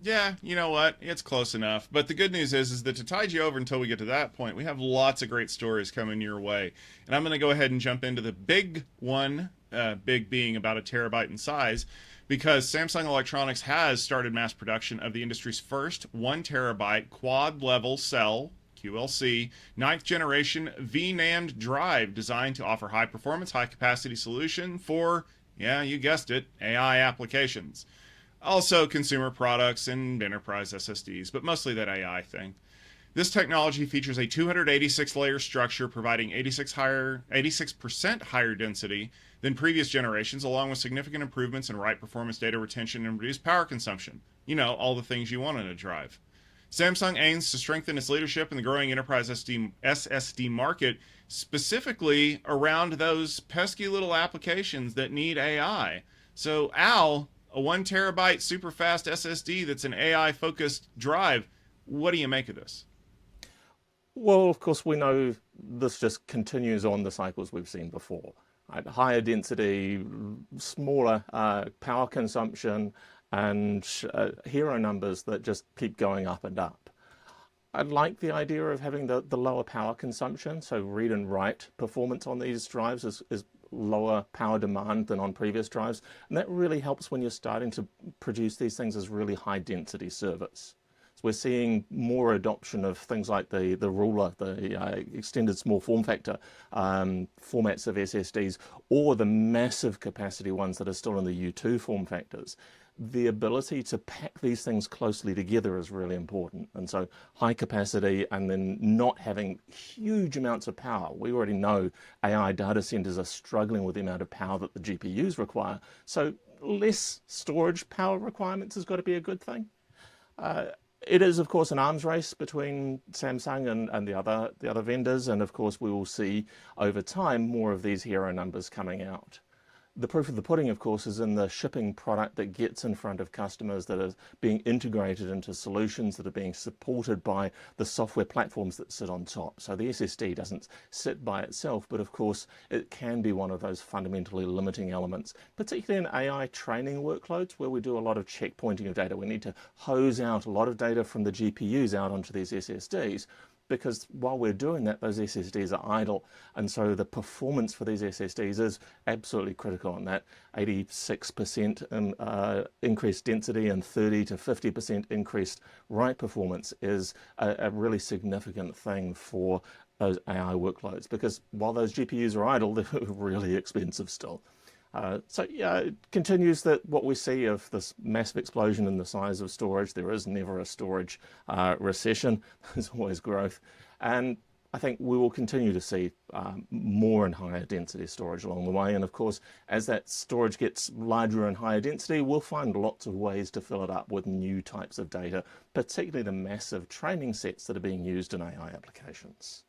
Yeah, you know what? It's close enough. But the good news is that to tide you over until we get to that point, we have lots of great stories coming your way. And I'm going to go ahead and jump into the big one, big being about a terabyte in size, because Samsung Electronics has started mass production of the industry's first 1 terabyte quad level cell. QLC, 9th-generation V-NAND drive designed to offer high performance, high capacity solution for, yeah, you guessed it, AI applications. Also, consumer products and enterprise SSDs, but mostly that AI thing. This technology features a 286 layer structure providing 86% higher density than previous generations, along with significant improvements in write performance, data retention, and reduced power consumption. You know, all the things you want in a drive. Samsung aims to strengthen its leadership in the growing enterprise SSD market, specifically around those pesky little applications that need AI. So, Al, a 1 terabyte super fast SSD that's an AI focused drive, what do you make of this? Well, of course, we know this just continues on the cycles we've seen before. Right? Higher density, smaller power consumption, and hero numbers that just keep going up and up. I like the idea of having the lower power consumption, so read and write performance on these drives is lower power demand than on previous drives, and that really helps when you're starting to produce these things as really high density servers. So we're seeing more adoption of things like the ruler, the extended small form factor formats of SSDs, or the massive capacity ones that are still in the U2 form factors. The ability to pack these things closely together is really important. And so high capacity and then not having huge amounts of power. We already know AI data centers are struggling with the amount of power that the GPUs require. So less storage power requirements has got to be a good thing. It is, of course, an arms race between Samsung and the other vendors. And of course, we will see over time more of these hero numbers coming out. The proof of the pudding, of course, is in the shipping product that gets in front of customers, that are being integrated into solutions that are being supported by the software platforms that sit on top. So the SSD doesn't sit by itself, but of course it can be one of those fundamentally limiting elements, particularly in AI training workloads where we do a lot of checkpointing of data. We need to hose out a lot of data from the GPUs out onto these SSDs, because while we're doing that, those SSDs are idle. And so the performance for these SSDs is absolutely critical on that. 86% increased density and 30 to 50% increased write performance is a really significant thing for those AI workloads, because while those GPUs are idle, they're really expensive still. So yeah, it continues that what we see of this massive explosion in the size of storage. There is never a storage recession. There's always growth. And I think we will continue to see more and higher density storage along the way. And of course, as that storage gets larger and higher density, we'll find lots of ways to fill it up with new types of data, particularly the massive training sets that are being used in AI applications.